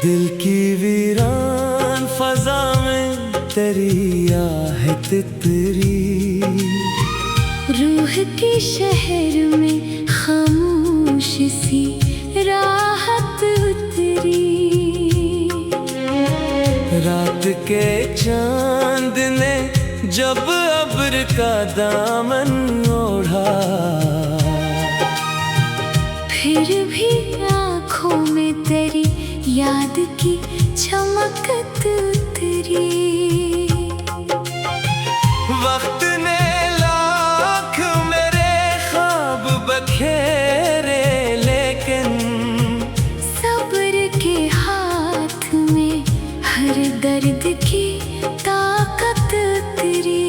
दिल की वीरान फजा में तेरी आहें तितरी, रूह के शहर में खामोश सी राहत उतरी। रात के चांद ने जब अब्र का दामन ओढ़ा, फिर भी आँखों में तेरी याद की चमक उतरी। वक्त ने लाख मेरे ख्वाब बखेरे, लेकिन सब्र के हाथ में हर दर्द की ताकत उतरी।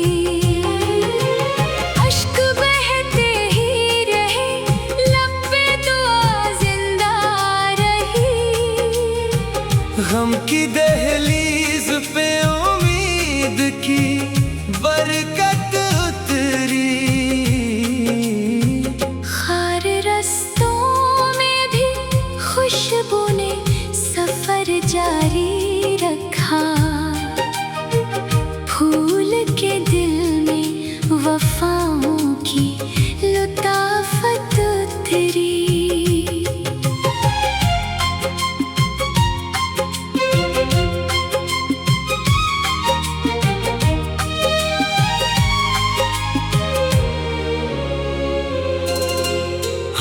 अश्क बहते ही रहे, लब पे दुआ जिंदा रही। गम की दहलीज पे उम्मीद की बरकत उतरी। खार रस्तों में भी खुशबू ने सफर जारी रखा। फूल के दिल में वफाओं की लुताफत उतरी।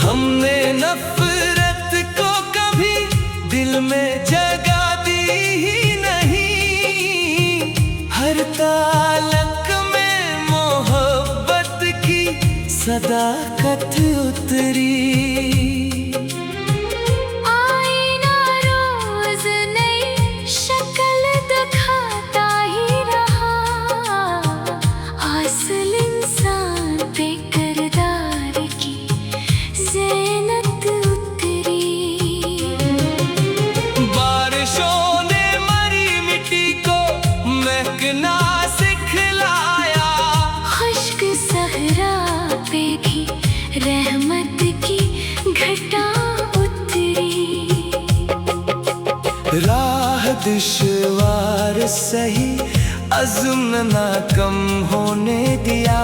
हमने नफरत को कभी दिल में जगा दी ही नहीं। हर तालक में मोहब्बत की सदाकत उतरी। आईना रोज नई शक्ल दिखाता ही रहा। असल इंसान पे किरदार की ज़ीनत उतरी। बारिशों ने मरी मिट्टी को महकना सिखलाया। खुश्क सहरा पे भी रहमत की घटा उतरी। राह दुश्वार सही, अज़्म ना कम होने दिया।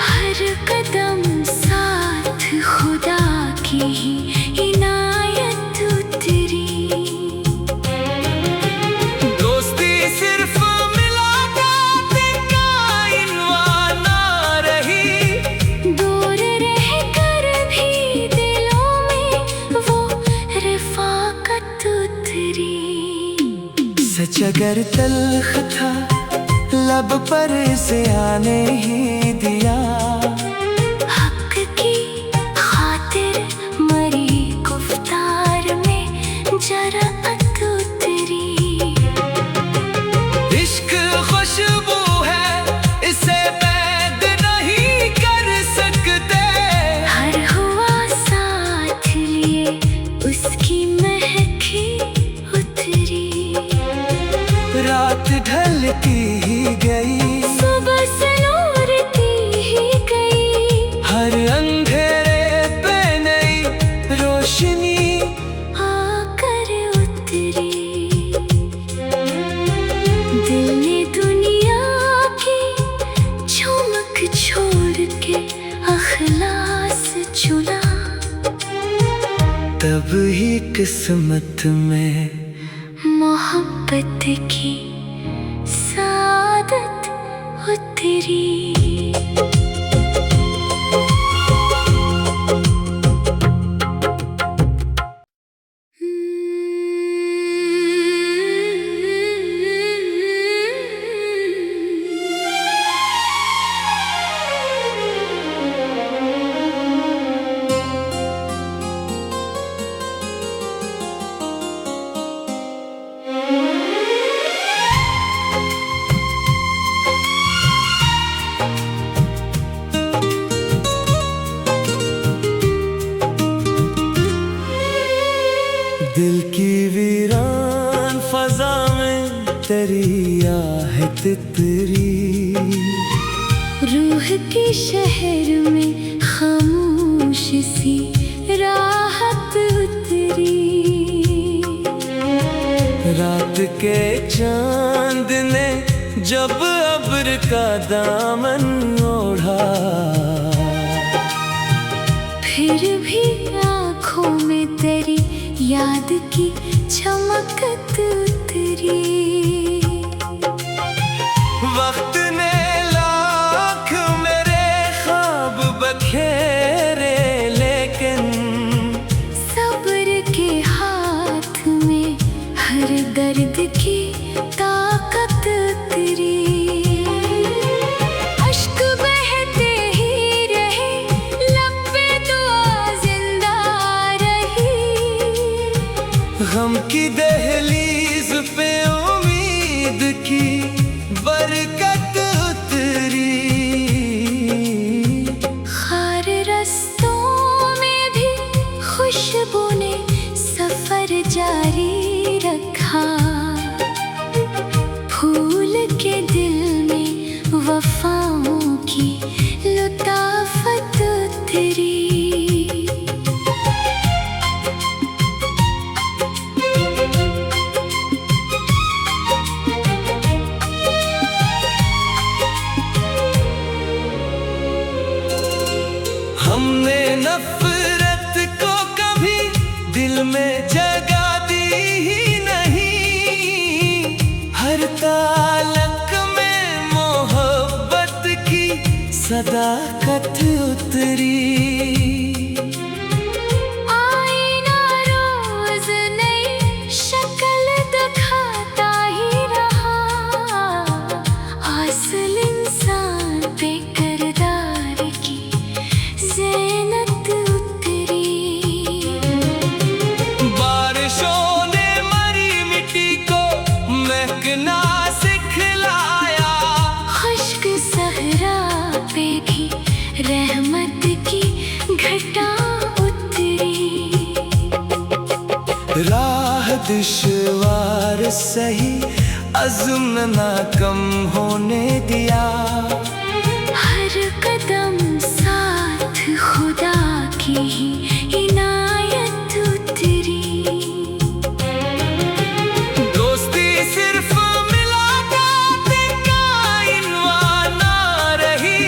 हर कदम साथ खुदा की ही इनायत उतरी। दोस्ती सिर्फ मुलाकात का इनवान ना रही। दूर रहकर भी दिलों में वो रफ़ाक़त उतरी। सच अगर तल्ख था, लब पर से आने ही दिया। हक की खातिर मरी गुफ्तार में जरअत उतरी। इश्क खुशबू है, इसे बैद नहीं कर सकते। हर हुआ साथ लिए उसकी महकी उतरी। रात ढलती ही गई, सुबह सनोरती ही गई। हर अंधेरे पे नई रोशनी आकर उतरी। दिल ने दुनिया की चमक छोड़ के अखलास चुना। तब ही किस्मत में मोहब्बत की सादत उतरी। दिल की वीरान फजा में तेरी आहें तितरी। रूह के शहर में खामोश सी राहत उतरी। रात के चांद ने जब अब्र का दामन ओढ़ा, फिर भी आँखों में तेरी याद की चमकत उतरी। वक्त ने लाख मेरे ख्वाब बखेरे, लेकिन सब्र के हाथ में हर दर्द की ताकत उतरी। अश्क बहते ही रहे, लब पे दुआ जिंदा रही। गम की दहलीज पे उम्मीद की बरकत उतरी। खार रस्तों में भी खुशबू ने सफर जारी रखा। फूल के दिल में वफाओं की लुताफत उतरी। हमने नफरत को कभी दिल में जगा दी ही नहीं। हर तालक में मोहब्बत की सदाकत उतरी। आईना रोज नई शक्ल दिखाता ही रहा। असल इंसान पे किरदार की ज़ीनत उतरी। बारिशों ने मरी मिट्टी को महकना सिखलाया। खुश्क सहरा पे भी रहमत की घटा उतरी। राह दुश्वार सही, अज़्म ना कम होने दिया। हर कदम साथ खुदा की ही इनायत उतरी। दोस्ती सिर्फ मुलाकात का इनवान ना रही।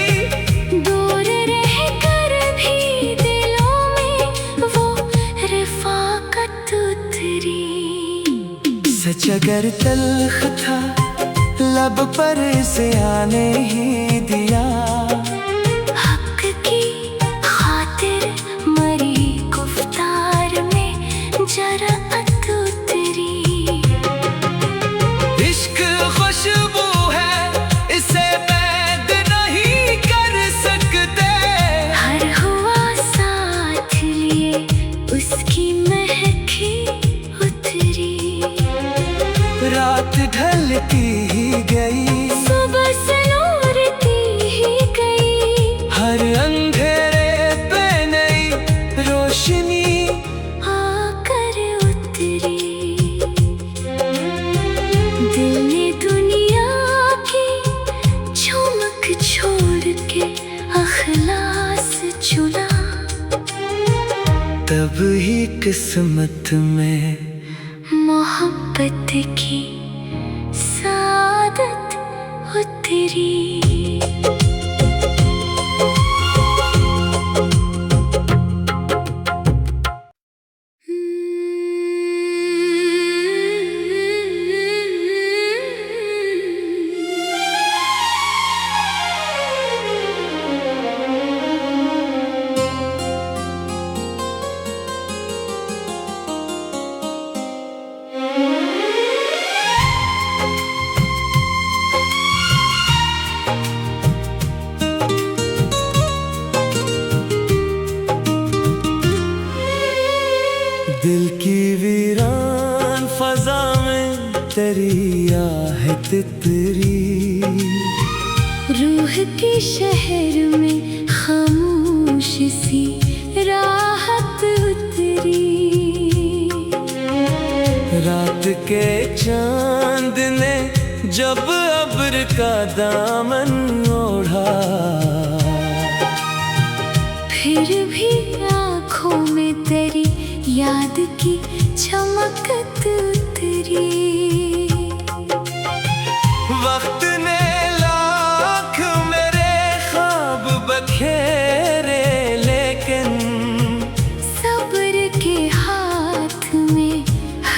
दूर रह कर भी दिलों में वो रफ़ाकत उतरी। सच अगर तल्ख था लब पर से आने ही दिया। हक की खातिर मरी गुफ्तार में जराअत उतरी। इश्क खुशबू है, इसे बैद नहीं कर सकते। हर हुआ साथ लिए उसकी महकी उतरी। रात ढलती ही गई, सुबह सनूरती ही गई। हर अंधेरे पे नई रोशनी आकर उतरी। दिल ने दुनिया की चमक छोड़ के अखलास चुना। तब ही किस्मत में मोहब्बत की सादत उतरी। दिल की वीरान फजा में तेरी आहट तितरी। रूह के शहर में खामोश सी राहत उतरी। रात के चांद ने जब अब्र का दामन ओढ़ा, फिर भी आँखों में तेरी याद की चमकत उतरी।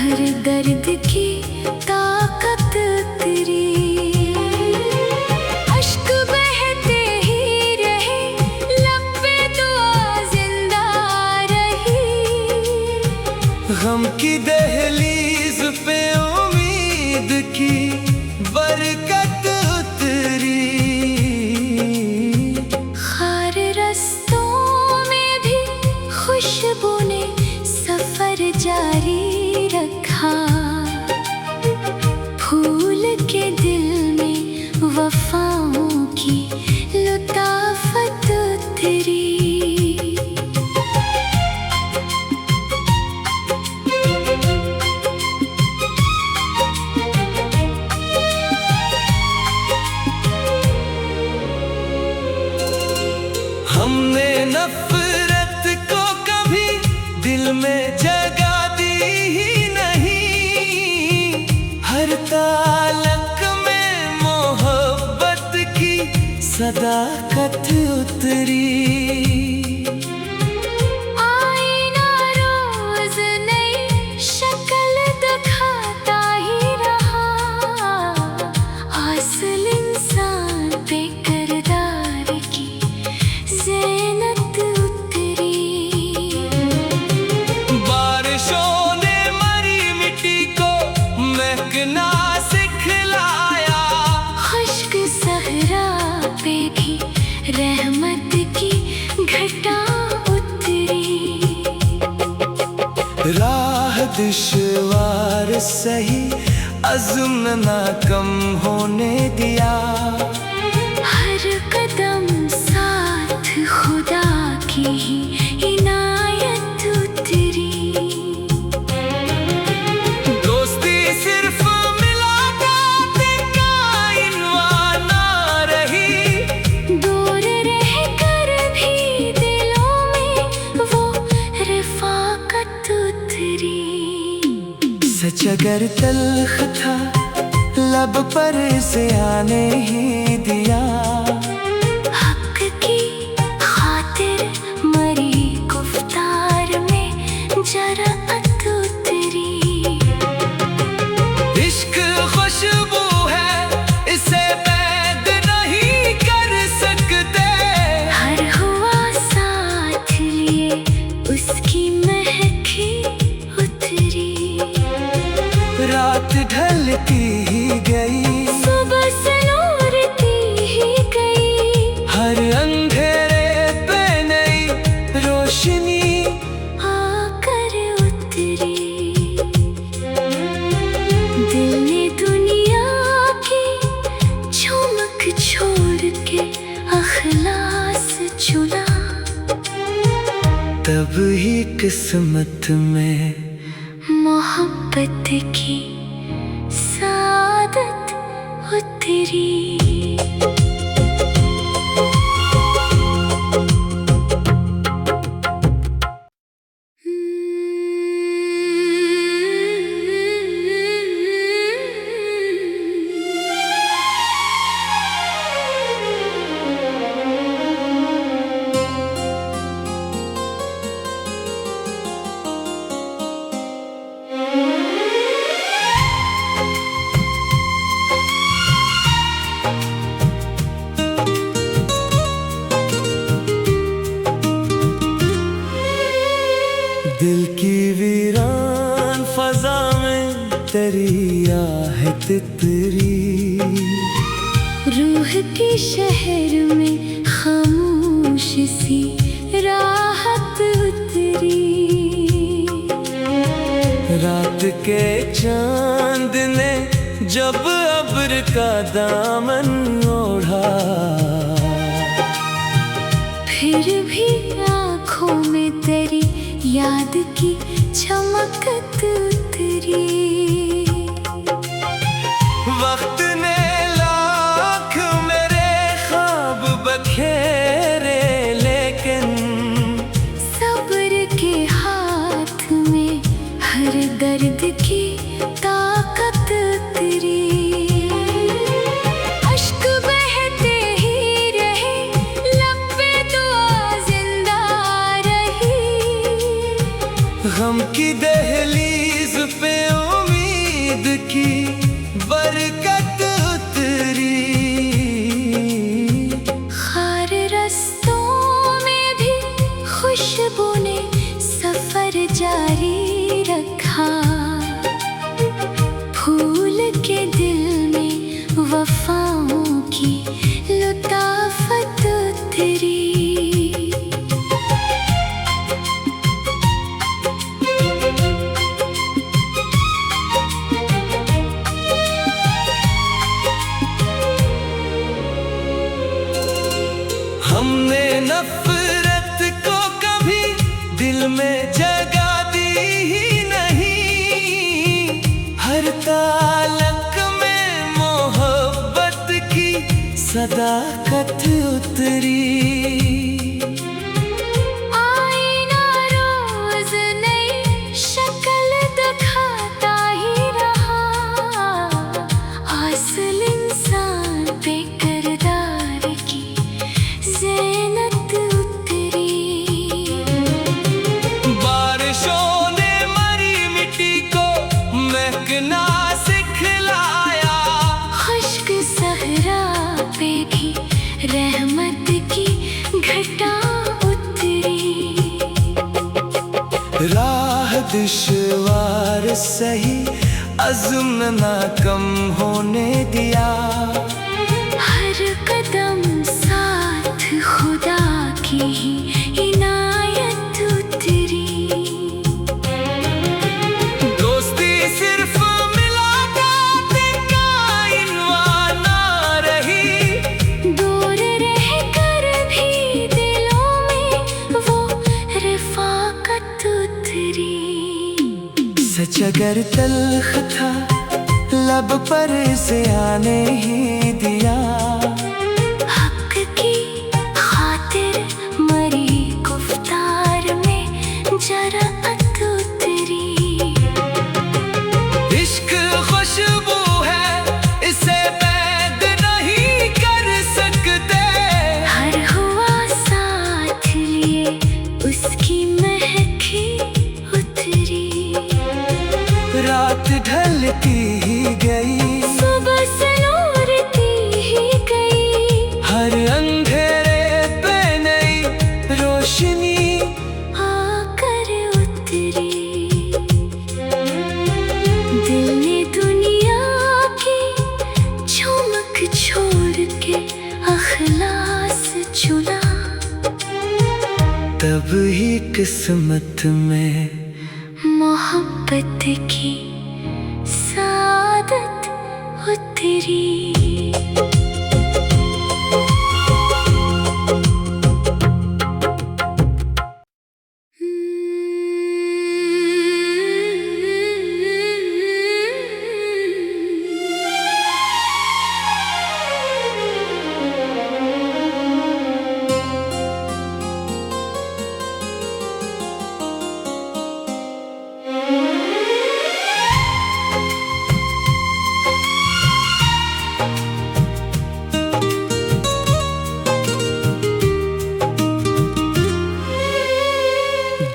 हर दर्द की ताकत तेरी। अश्क बहते ही रहे, लब पे दुआ जिंदा रही। गम की दहलीज पे उम्मीद की बरकत उतरी। खार रस्तों में भी खुशबू ने सफर जारी रखा। फूल के दिल में वफाओं की लुताफत तेरी। हमने नफरत को कभी दिल में जगा दी ही नहीं। हर तालक में मोहब्बत की सदाकत उतरी। आईना रोज नई शक्ल दिखाता ही रहा। असल इंसान पे किरदार की ज़ीनत उतरी। बारिशों ने मरी मिट्टी को महकना सिखलाया। खुश्क सहरा पे भी रहमत की घटा उतरी। राह दुश्वार सही, अज़्म ना कम होने दिया। हर कदम साथ खुदा की ही इनायत उतरी। दोस्ती सिर्फ मुलाकात का इनवान ना रही। दूर रह कर भी दिलों में वो रफ़ाक़त उतरी। सच अगर तल्ख था, लब पर से आने ही दिया। हक की खातिर मरी गुफ्तार में जरअत उतरी। इश्क खुशबू है, इसे बैद नहीं कर सकते। हर हुआ साथ लिए उसकी महकी उतरी। रात ढलती ही गई, सुबह सनोरती ही गई। हर अंधेरे पे नई रोशनी आकर उतरी। दिल ने दुनिया की झुमक छोड़ के अखलास चुना। तब ही किस्मत में मोहब्बत की सादत उतरी। दिल की वीरान फजा में तेरी आहट तितरी। रूह के शहर में खामोश सी राहत उतरी। रात के चांद ने जब अब्र का दामन ओढ़ा। फिर भी आँखों में तेरी याद की चमकत उतरी। वक्त ने लाख मेरे ख्वाब बखेरे, लेकिन सब्र के हाथ में हर दर्द की ताकत उतरी। अश्क बहते ही रहे, लब पे दुआ जिंदा रही। गम की दहलीज पे सदाकत उतरी। आईना रोज नई शक्ल दिखाता ही रहा, असल इंसान पे किरदार की ज़ीनत उतरी। बारिशों ने मरी मिट्टी को महकना सिखलाया, खुश्क सहरा पे भी रहमत की घटा उतरी। राह दुश्वार सही अज़्म ना कम होने दिया, हर कदम साथ खुदा की ही इनायत उतरी। दोस्ती सिर्फ मुलाकात का इनवान ना रही, दूर रह कर भी दिलों में वो रफ़ाकत उतरी। सच अगर तल्ख था लब पर से आने ही दिया, हक की खातिर मरी गुफ्तार में जराअत उतरी। इश्क खुशबू है इसे बैद नहीं कर सकते, हर हुआ साथ लिए उसकी महक ही उतरी। रात ढलती ही गई, सुबह सलोरती ही गई, हर अंधेरे पे नई रोशनी आकर उतरी। दिल ने दुनिया की झुमक छोड़ के अखलास चुना, तब ही किस्मत में मोहब्बत की सादत उतरी।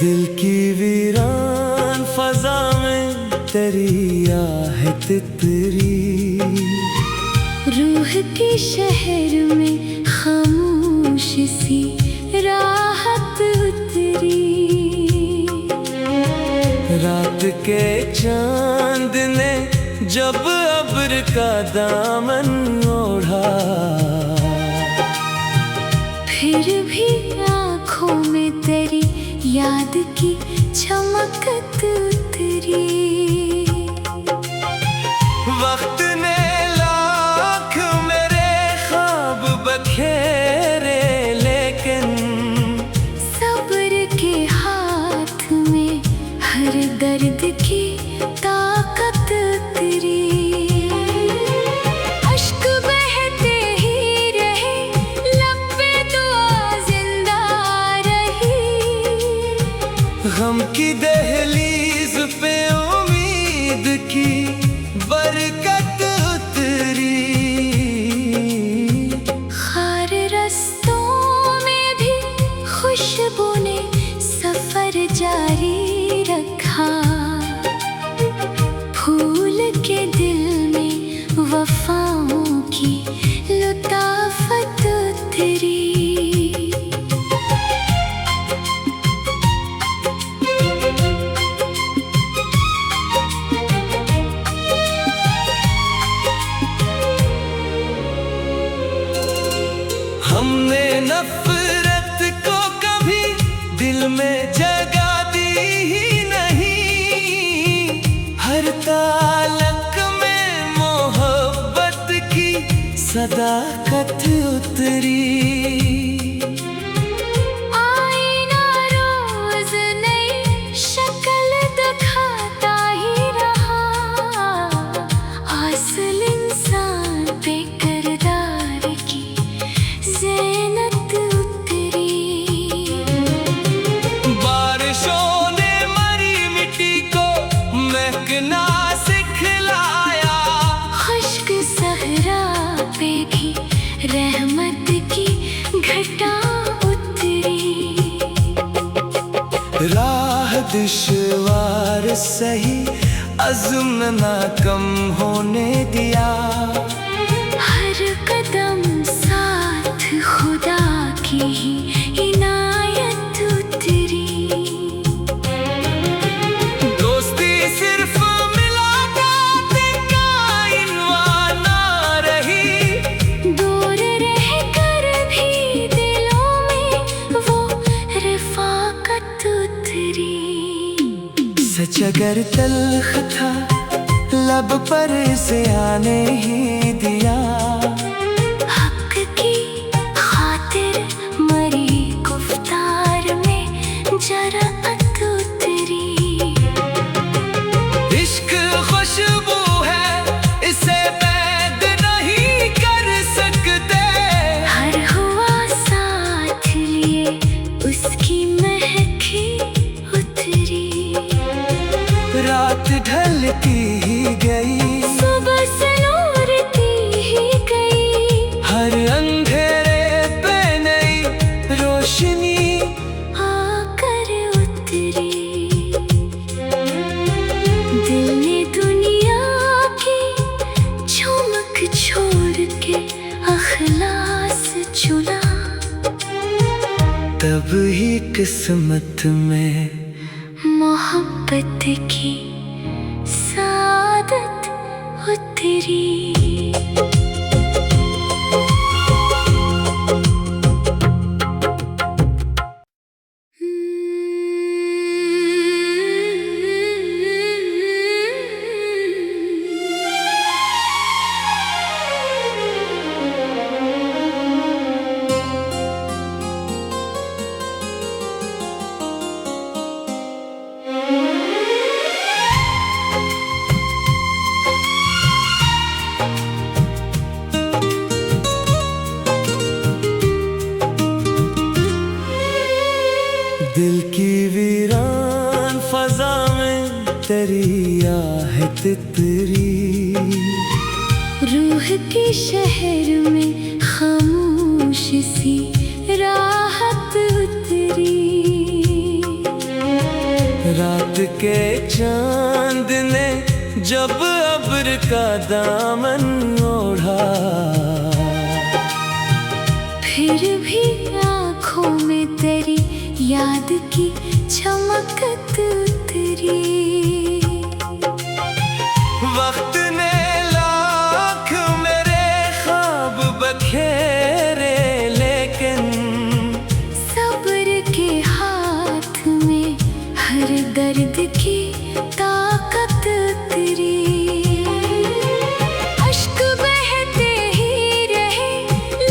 दिल की वीरान फजा में तेरी आहट तितरी, रूह के शहर में खामोश सी राहत उतरी। रात के चांद ने जब अब्र का दामन ओढ़ा, फिर भी आँखों में तेरी याद की चमकत उतरी। वक्त ने लाख मेरे ख्वाब बखेरे, लेकिन सब्र के हाथ में हर दर्द की ताकत उतरी। अश्क बहते ही रहे, लब पे दुआ जिंदा रही, गम की दहलीज पे उम्मीद की बरकत उतरी। खार रस्तों में भी खुशबू ने सफर जारी रखा, फूल के दिल में वफाओं की लुताफत उतरी। हमने नफरत को कभी दिल में जगा दी ही नहीं, हर तालक में मोहब्बत की सदाकत उतरी। आईना रोज नई शक्ल दिखाता ही रहा, असल इंसान पे किरदार की दुश्वार सही, अज़्म ना कम होने दिया। हर कदम साथ खुदा की ही इनायत उतरी। दोस्ती सिर्फ मुलाकात का इनवा ना रही, दूर रह कर भी दिलों में वो रफ़ाक़त उतरी। सच अगर तल्ख था लब पर से आने ही दिया। हक की खातिर मरी गुफ्तार में जराअत उतरी। इश्क खुशबू है, इसे बैद नहीं कर सकते। हर हुआ साथ लिए उसकी महकी उतरी। रात ढलती ही गई, सुबह सनोरती ही गई। हर अंधेरे पे नई रोशनी आकर उतरी। दिल ने दुनिया की चमक छोड़ के अखलास चुना। तब ही किस्मत में मोहब्बत की सादत उतरी। दिल की वीरान फजा में तेरी आहट तितरी। रूह के शहर में खामोश सी राहत उतरी। रात के चांद ने जब अब्र का दामन ओढ़ा, फिर भी आँखों में तेरी याद की चमकत उतरी। वक्त ने लाख मेरे ख्वाब बखेरे, लेकिन सब्र के हाथ में हर दर्द की ताकत उतरी। अश्क बहते ही रहे,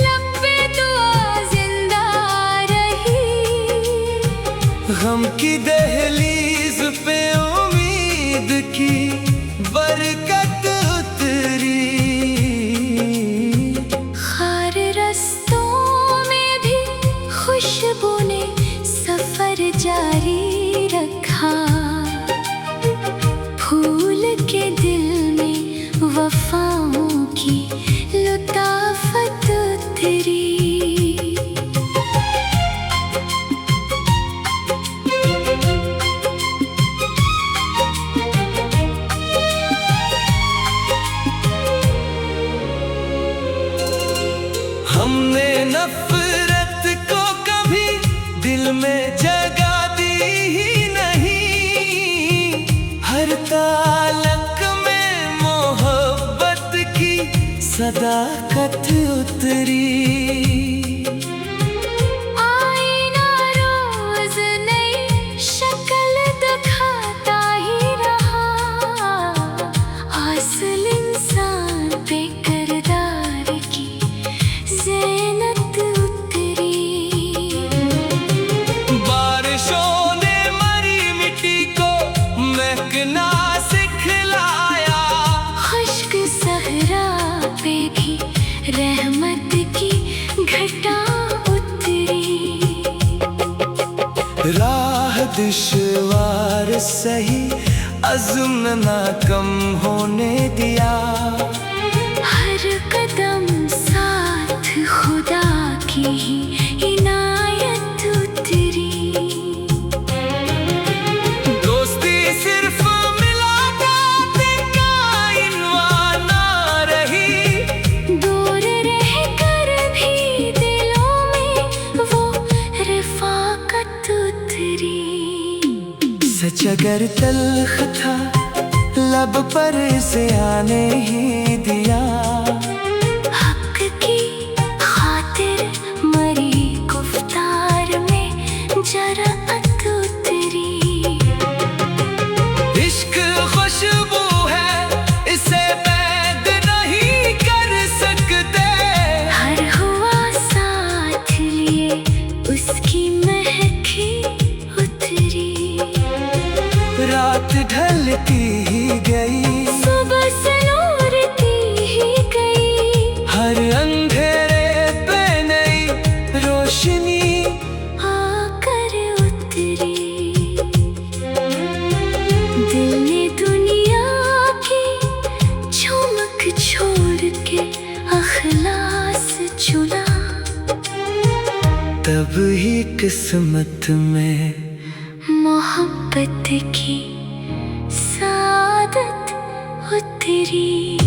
लब पे दुआ जिंदा रही। गम की दहलीज पे उम्मीद की बरकत उतरी। खार रस्तों में भी खुशबू ने सफर जारी रखा। फूल के दिल में वफाओं की लुताफत उतरी। हमने नफरत को कभी दिल में जगा दी ही नहीं। हर तालक में मोहब्बत की सदाकत उतरी। आईना रोज नई शक्ल दिखाता ही रहा। असल इंसान पे किरदार की ज़ीनत उतरी। बारिशों ने मरी मिट्टी को महकना सिखलाया। खुश्क सहरा पे भी रहमत की घटा उतरी। राह दुश्वार सही, अज़्म ना कम होने दिया। हर कदम साथ खुदा की ही इनायत उतरी। अगर तल्ख था लब पर इसे आने ही दिया। हक की खातिर मरी गुफ्तार में जराअत उतरी। इश्क खुशबू है इसे बैद नहीं कर सकते। हर हुआ साथ लिए उसकी महकी उतरी। रात ढलती ही गई सुबह सलोरती ही गई। हर अंधेरे पे नई रोशनी आकर उतरी। दिल ने दुनिया की चमक छोड़ के अखलास चुना। तब ही किस्मत में मोहब्बत की सादत उतरी।